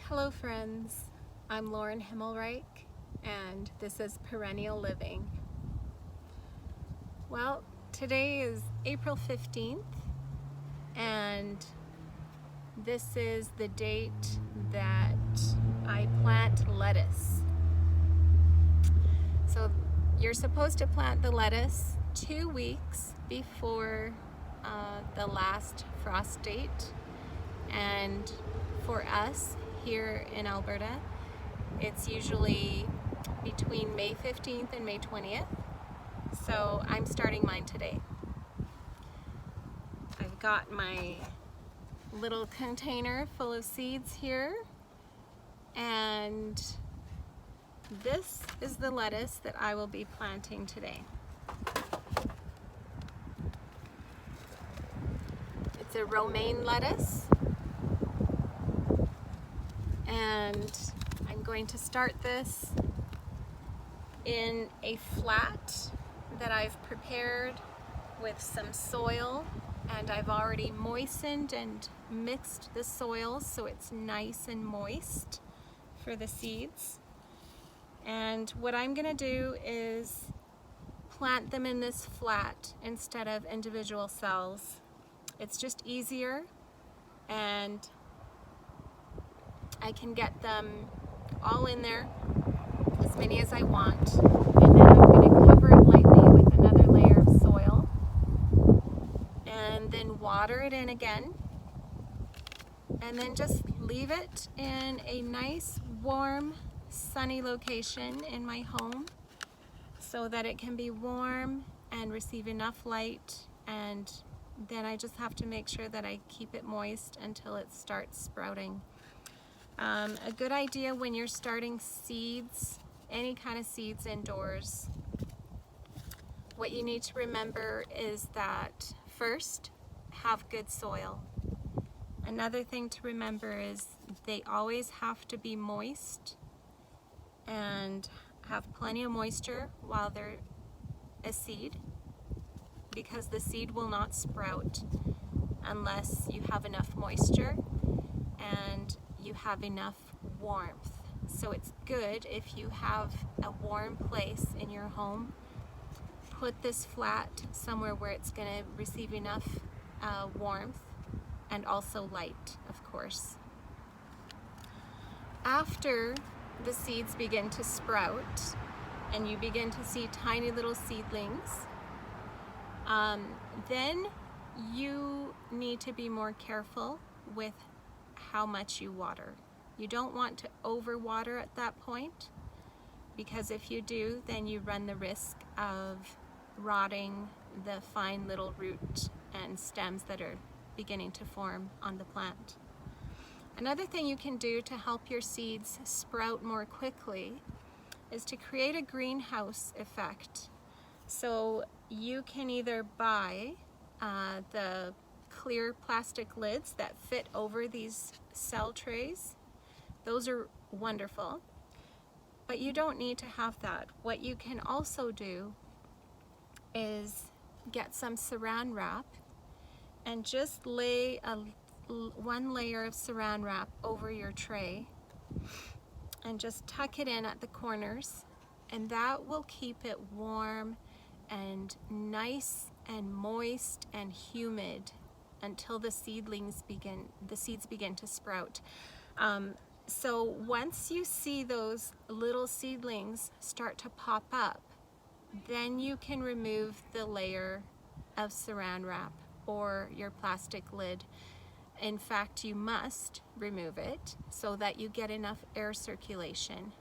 Hello friends, I'm Lauren Himmelreich and this is Perennial Living. Well, today is April 15th and this is the date that I plant lettuce. So you're supposed to plant the lettuce 2 weeks before the last frost date, and for us here in Alberta, it's usually between May 15th and May 20th. So I'm starting mine today. I've got my little container full of seeds here, and this is the lettuce that I will be planting today. It's a romaine lettuce, and I'm going to start this in a flat that I've prepared with some soil, and I've already moistened and mixed the soil so it's nice and moist for the seeds. And what I'm gonna do is plant them in this flat instead of individual cells. It's just easier, and I can get them all in there, as many as I want, and then I'm going to cover it lightly with another layer of soil and then water it in again, and then just leave it in a nice warm sunny location in my home so that it can be warm and receive enough light, and then I just have to make sure that I keep it moist until it starts sprouting. A good idea when you're starting seeds, any kind of seeds indoors, what you need to remember is that first, have good soil. Another thing to remember is they always have to be moist and have plenty of moisture while they're a seed, because the seed will not sprout unless you have enough moisture and you have enough warmth. So it's good if you have a warm place in your home. Put this flat somewhere where it's going to receive enough warmth and also light, of course. After the seeds begin to sprout and you begin to see tiny little seedlings, then you need to be more careful with how much you water. You don't want to overwater at that point, because if you do, then you run the risk of rotting the fine little root and stems that are beginning to form on the plant. Another thing you can do to help your seeds sprout more quickly is to create a greenhouse effect. So you can either buy the clear plastic lids that fit over these cell trays. Those are wonderful, but you don't need to have that. What you can also do is get some saran wrap and just lay one layer of saran wrap over your tray and just tuck it in at the corners, and that will keep it warm and nice and moist and humid until the seeds begin to sprout. So once you see those little seedlings start to pop up, then you can remove the layer of saran wrap or your plastic lid. In fact, you must remove it so that you get enough air circulation.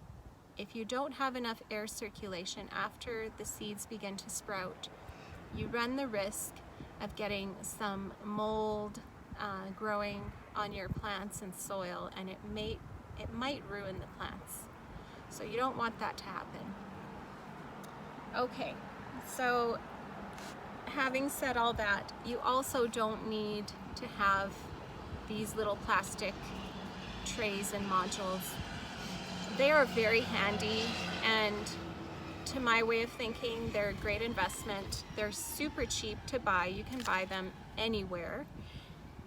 If you don't have enough air circulation after the seeds begin to sprout, you run the risk of getting some mold growing on your plants and soil, and it might ruin the plants. So you don't want that to happen. Okay, so having said all that, you also don't need to have these little plastic trays and modules. They are very handy, and to my way of thinking, they're a great investment. They're super cheap to buy. You can buy them anywhere,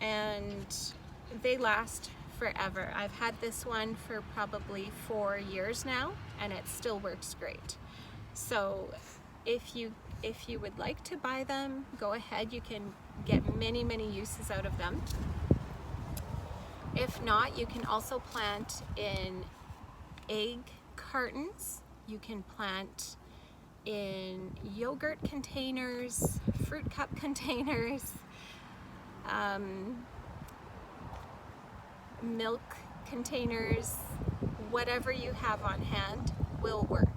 and they last forever. I've had this one for probably 4 years now, and it still works great. So if you would like to buy them, go ahead. You can get many uses out of them. If not, you can also plant in egg cartons. You can plant in yogurt containers, fruit cup containers, milk containers. Whatever you have on hand will work.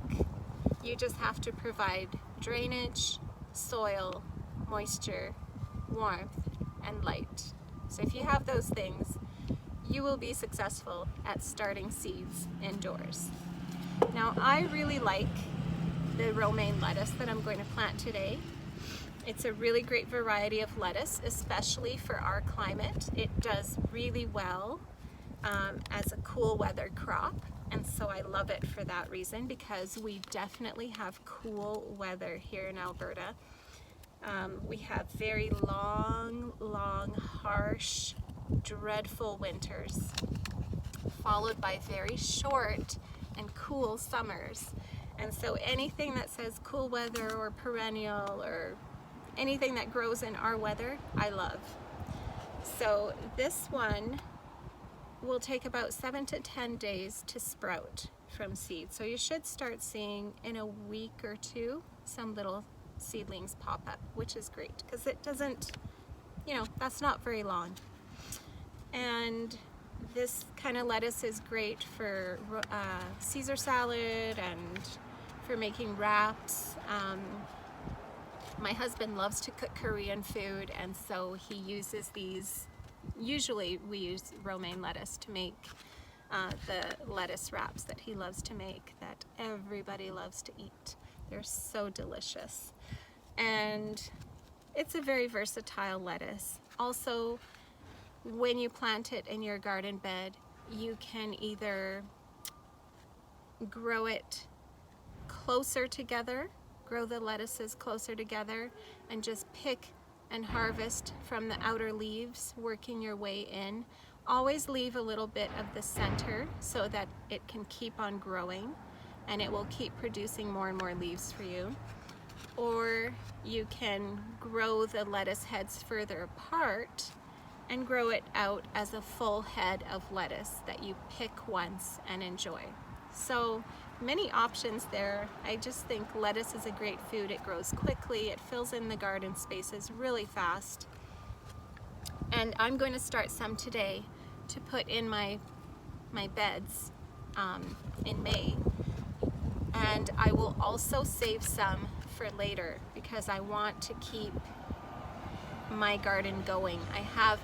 You just have to provide drainage, soil, moisture, warmth, and light. So if you have those things, you will be successful at starting seeds indoors. Now, I really like the romaine lettuce that I'm going to plant today. It's a really great variety of lettuce, especially for our climate. It does really well as a cool weather crop, and so I love it for that reason, because we definitely have cool weather here in Alberta. We have very long, harsh, dreadful winters, followed by very short and cool summers. And so anything that says cool weather or perennial or anything that grows in our weather, I love. So this one will take about 7 to 10 days to sprout from seed. So you should start seeing in a week or two some little seedlings pop up, which is great because it doesn't, that's not very long. And this kind of lettuce is great for Caesar salad and for making wraps. My husband loves to cook Korean food, and so he uses these. Usually we use romaine lettuce to make the lettuce wraps that he loves to make, that everybody loves to eat. They're so delicious. And it's a very versatile lettuce. Also, when you plant it in your garden bed, you can either grow it closer together, grow the lettuces closer together, and just pick and harvest from the outer leaves, working your way in. Always leave a little bit of the center so that it can keep on growing and it will keep producing more and more leaves for you. Or you can grow the lettuce heads further apart and grow it out as a full head of lettuce that you pick once and enjoy. So many options there. I just think lettuce is a great food. It grows quickly, it fills in the garden spaces really fast. And I'm going to start some today to put in my beds in May. And I will also save some for later because I want to keep my garden going. I have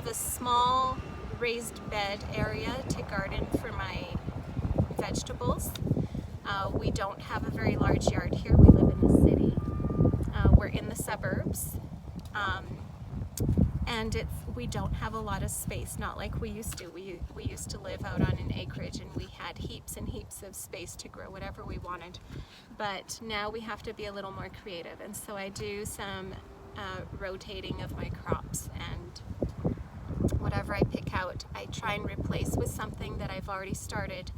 a small raised bed area to garden for my vegetables. We don't have a very large yard here. We live in the city. We're in the suburbs. And we don't have a lot of space, not like we used to. We used to live out on an acreage and we had heaps and heaps of space to grow whatever we wanted. But now we have to be a little more creative, and so I do some rotating of my crops, and whatever I pick out, I try and replace with something that I've already started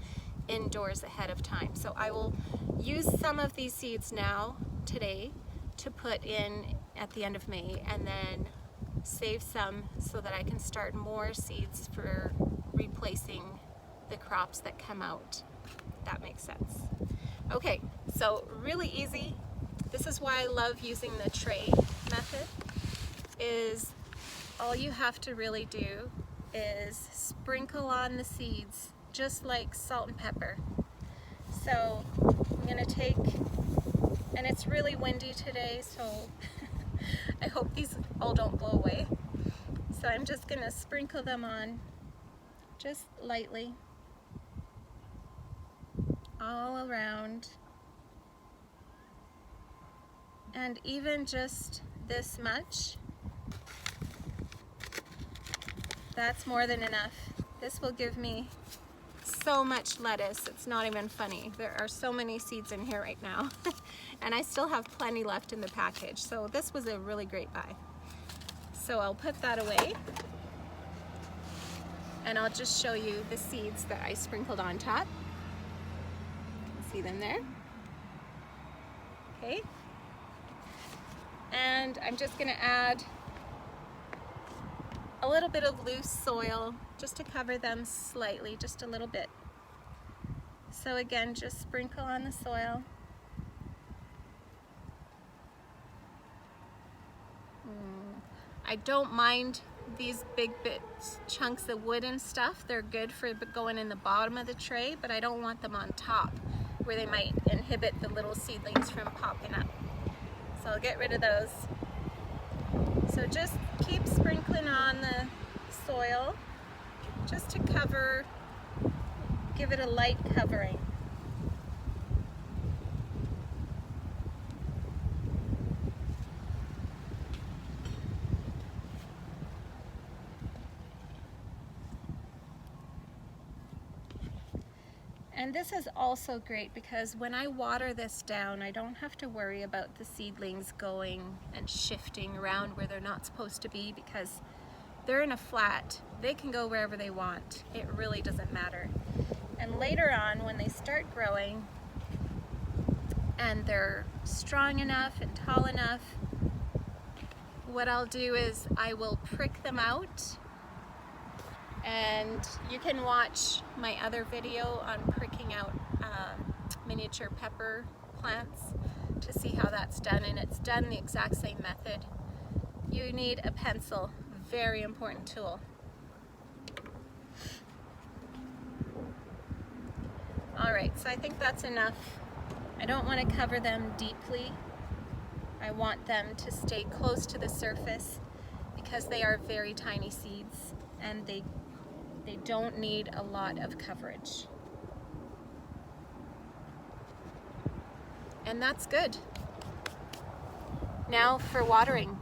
indoors ahead of time. So I will use some of these seeds now, today, to put in at the end of May, and then save some so that I can start more seeds for replacing the crops that come out, if that makes sense. Okay, so really easy. This is why I love using the tray method, is all you have to really do is sprinkle on the seeds, just like salt and pepper. So I'm gonna take, and it's really windy today, so I hope these all don't blow away. So I'm just gonna sprinkle them on just lightly all around. And even just this much, that's more than enough. This will give me so much lettuce, it's not even funny. There are so many seeds in here right now. And I still have plenty left in the package, so this was a really great buy. So I'll put that away. and I'll just show you the seeds that I sprinkled on top. You can see them there. Okay. And I'm just going to add a little bit of loose soil just to cover them slightly, just a little bit. So again, just sprinkle on the soil. I don't mind these big chunks of wood and stuff. They're good for going in the bottom of the tray, but I don't want them on top where they might inhibit the little seedlings from popping up. So I'll get rid of those. So just keep sprinkling on the soil just to cover, give it a light covering. And this is also great because when I water this down, I don't have to worry about the seedlings going and shifting around where they're not supposed to be, because they're in a flat. They can go wherever they want. It really doesn't matter. And later on, when they start growing and they're strong enough and tall enough, what I'll do is I will prick them out. And you can watch my other video on pricking out miniature pepper plants to see how that's done, and it's done the exact same method. You need a pencil, very important tool. Alright, so I think that's enough. I don't want to cover them deeply. I want them to stay close to the surface because they are very tiny seeds and they don't need a lot of coverage. And that's good. Now for watering.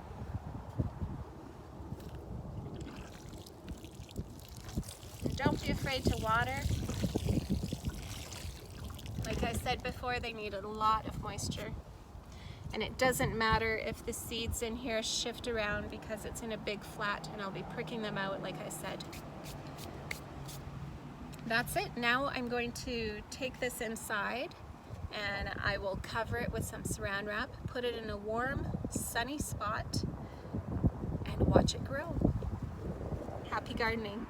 And don't be afraid to water. Like I said before, they need a lot of moisture. And it doesn't matter if the seeds in here shift around because it's in a big flat, and I'll be pricking them out like I said. That's it. Now I'm going to take this inside and I will cover it with some saran wrap, put it in a warm, sunny spot, and watch it grow. Happy gardening.